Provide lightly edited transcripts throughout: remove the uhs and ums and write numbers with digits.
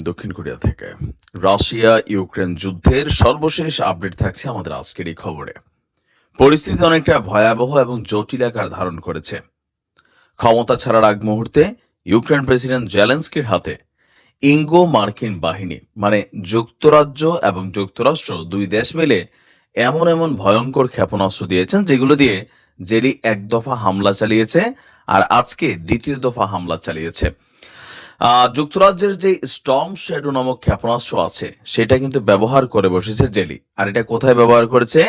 দক্ষিণ কোরিয়া থেকে। Russia Ukraine যুদ্ধের সর্বশেষ আপডেট থাকছে আমাদের আজকের এই খবরে। পরিস্থিতি অনেকটা ভয়াবহ এবং জটিল আকার ধারণ করেছে। ক্ষমতা ছাড়ার আগ মুহূর্তে ইউক্রেন প্রেসিডেন্ট জেলেন্সকির হাতে ইঙ্গো মার্কিন বাহিনী মানে যুক্তরাজ্য এবং যুক্তরাষ্ট্র দুই দেশ মিলে এমন এমন ভয়ঙ্কর ক্ষেপণাস্ত্র দিয়েছেন যেগুলো দিয়ে জেলি এক দফা হামলা চালিয়েছে আর আজকে দ্বিতীয় দফা হামলা চালিয়েছে। যুক্তরাজ্যের যে স্টর্ম শ্যাডো নামক ক্ষেপণাস্ত্র আছে সেটা কিন্তু ব্যবহার করে বসেছে জেলি। আর এটা কোথায় ব্যবহার করেছে?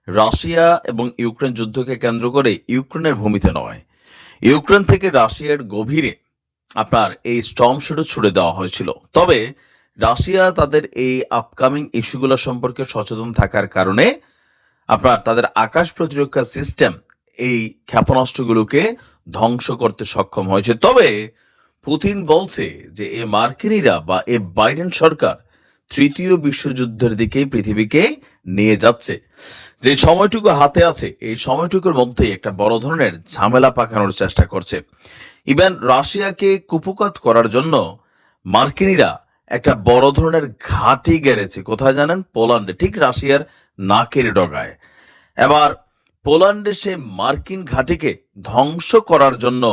রাশিয়া এবং ইউক্রেন যুদ্ধকে কেন্দ্র করে ইউক্রেনের ভূমিতে নয়, ইউক্রেন থেকে রাশিয়ার গভীরে আপনার এই স্টর্ম শ্যাডো ছুড়ে দেওয়া হয়েছিল। তবে রাশিয়া তাদের এই আপকামিং ইস্যুগুলো সম্পর্কে সচেতন থাকার কারণে আপনার তাদের আকাশ প্রতিরক্ষা সিস্টেম এই ক্ষেপণাস্ত্রগুলোকে ধ্বংস করতে সক্ষম হয়েছে। তবে পুতিন বলছে যে এই মার্কিনীরা বা এই বাইডেন সরকার তৃতীয় বিশ্বযুদ্ধের দিকে পৃথিবীকে নিয়ে যাচ্ছে। যে সময়টুকু হাতে আছে এই সময়টুকুর মধ্যে একটা বড় ধরনের ঝামেলা পাকানোর চেষ্টা করছে। ইভেন রাশিয়াকে কুপকাত করার জন্য মার্কিনীরা একটা বড় ধরনের ঘাঁটি গেড়েছে। কোথায় জানেন? পোল্যান্ডে, ঠিক রাশিয়ার নাকের ডগায়। এবার পোল্যান্ডে সে মার্কিন ঘাঁটিকে ধ্বংস করার জন্য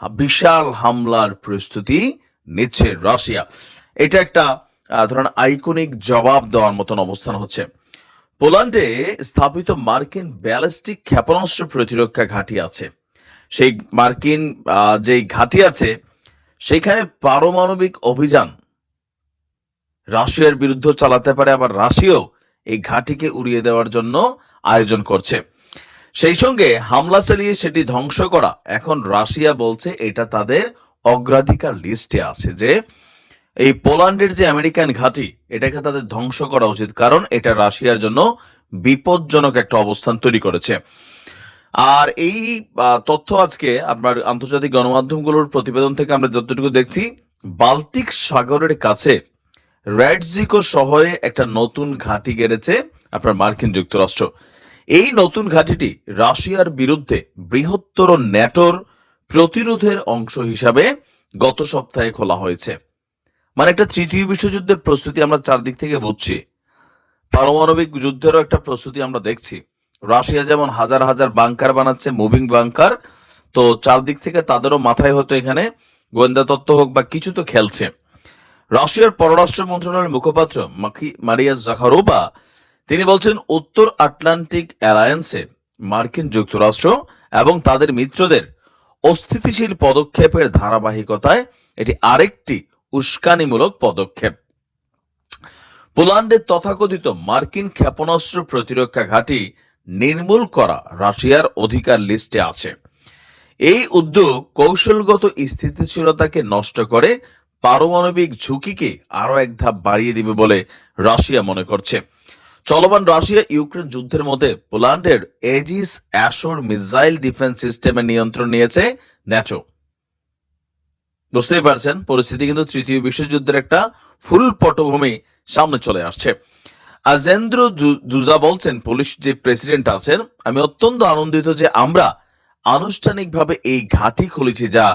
বিশাল হামলার প্রস্তুতি নিচ্ছে রাশিয়া। এটা একটা ধরেন আইকনিক জবাব দেওয়ার মতন অবস্থান হচ্ছে। পোল্যান্ডে স্থাপিত মার্কিন ব্যালিস্টিক ক্ষেপণাস্ত্র প্রতিরক্ষা ঘাঁটি আছে। সেই মার্কিন যে ঘাঁটি আছে সেখানে পারমাণবিক অভিযান রাশিয়ার বিরুদ্ধে চালাতে পারে, আবার রাশিয়াও এই ঘাঁটিকে উড়িয়ে দেওয়ার জন্য আয়োজন করছে। সেই সঙ্গে হামলা চালিয়ে সেটি ধ্বংস করা এখন রাশিয়া বলছে এটা তাদের অগ্রাধিকার লিস্টে আছে, যে এই পোল্যান্ডের যে আমেরিকান ঘাঁটি এটাকে তাদের ধ্বংস করা উচিত, কারণ এটা রাশিয়ার জন্য বিপজ্জনক একটা অবস্থান তৈরি করেছে। আর এই তথ্য আজকে আপনার আন্তর্জাতিক গণমাধ্যমগুলোর প্রতিবেদন থেকে আমরা যতটুকু দেখছি, বাল্টিক সাগরের কাছে রেডজিকো শহরে একটা নতুন ঘাঁটি গেড়েছে আপনার মার্কিন যুক্তরাষ্ট্র। এই নতুন ঘাঁটিটি রাশিয়ার বিরুদ্ধে বৃহত্তর ন্যাটোর প্রতিরোধের অংশ হিসাবে গত সপ্তাহে খোলা হয়েছে। মানে একটা তৃতীয় বিশ্বযুদ্ধের প্রস্তুতি আমরা চারদিক থেকে বুঝছি, পারমাণবিক যুদ্ধেরও একটা প্রস্তুতি আমরা দেখছি। রাশিয়া যেমন হাজার হাজার বাংকার বানাচ্ছে, মুভিং বাংকার, তো চারদিক থেকে তাদেরও মাথায় হতো এখানে গোয়েন্দা তত্ত্ব হোক বা কিছু তো খেলছে। রাশিয়ার পররাষ্ট্র মন্ত্রণালয়ের মুখপাত্র মারিয়া জাখারোভা তিনি বলছেন উত্তর আটলান্টিক অ্যালায়েন্সে মার্কিন যুক্তরাষ্ট্র এবং তাদের মিত্রদের অস্থিতিশীল পদক্ষেপের ধারাবাহিকতায় এটি আরেকটি উস্কানিমূলক পদক্ষেপ। পোল্যান্ডের তথাকথিত মার্কিন ক্ষেপণাস্ত্র প্রতিরক্ষা ঘাঁটি নির্মূল করা রাশিয়ার অধিকার লিস্টে আছে। এই উদ্যোগ কৌশলগত স্থিতিশীলতাকে নষ্ট করে পারমাণবিক ঝুঁকিকে আরো এক ধাপ বাড়িয়ে দিবে বলে রাশিয়া মনে করছে। চলমান রাশিয়া ইউক্রেন যুদ্ধের মধ্যে পোল্যান্ডের এজিস অ্যাশোর মিসাইল ডিফেন্স সিস্টেমের নিয়ন্ত্রণ নিয়েছে ন্যাটো। বুঝতেই পারছেন পরিস্থিতি কিন্তু তৃতীয় বিশ্বযুদ্ধের একটা ফুল পটভূমি সামনে চলে আসছে। আজেন্দ্র জুজা বলছেন, পুলিশ যে প্রেসিডেন্ট আছেন, আমি অত্যন্ত আনন্দিত যে আমরা আনুষ্ঠানিকভাবে এই ঘাঁটি খুলেছি যা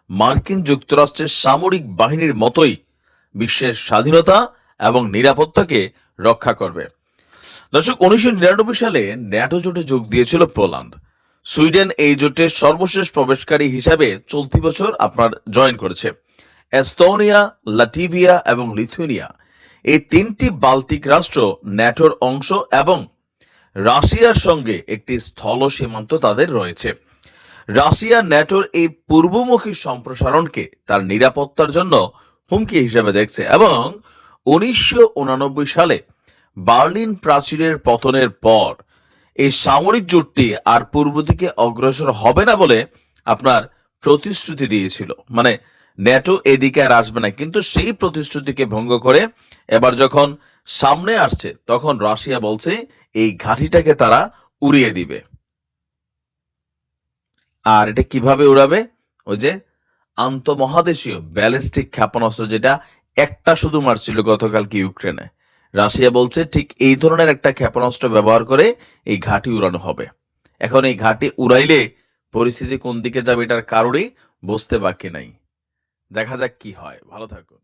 মার্কিন যুক্তরাষ্ট্রের সামরিক বাহিনীর মতোই বিশ্বের স্বাধীনতা এবং নিরাপত্তাকে রক্ষা করবে। দর্শক, 1999 সালে ন্যাটো জোটে যোগ দিয়েছিল পোল্যান্ড। সুইডেন এই জোটের সর্বশেষ প্রবেশকারী হিসাবে চলতি বছর আপনার জয়েন করেছে। এস্তোনিয়া, লাটভিয়া এবং লিথুয়ানিয়া এই তিনটি বাল্টিক রাষ্ট্র ন্যাটোর অংশ এবং রাশিয়ার সঙ্গে একটি স্থল সীমান্ত তাদের রয়েছে। রাশিয়া ন্যাটোর এই পূর্বমুখী সম্প্রসারণকে তার নিরাপত্তার জন্য হুমকি হিসেবে দেখছে এবং 1989 সালে বার্লিন প্রাচীরের পতনের পর এই সামরিক জোটটি আর পূর্ব দিকে অগ্রসর হবে না বলে আপনার প্রতিশ্রুতি দিয়েছিল। মানে ন্যাটো এদিকে আর আসবে না, কিন্তু সেই প্রতিশ্রুতিকে ভঙ্গ করে এবার যখন সামনে আসছে তখন রাশিয়া বলছে এই ঘাঁটিটাকে তারা উড়িয়ে দিবে। আর এটা কিভাবে উড়াবে? ওই যে আন্তঃমহাদেশীয় ব্যালিস্টিক ক্ষেপণাস্ত্র, যেটা একটা শুধু মারছিল গতকালকে ইউক্রেনে, রাশিয়া বলছে ঠিক এই ধরনের একটা ক্ষেপণাস্ত্র ব্যবহার করে এই ঘাঁটি উড়ানো হবে। এখন এই ঘাঁটি উড়াইলে পরিস্থিতি কোন দিকে যাবে এটার কারোরই বুঝতে বাকি নাই। দেখা যাক কি হয়। ভালো থাকুন।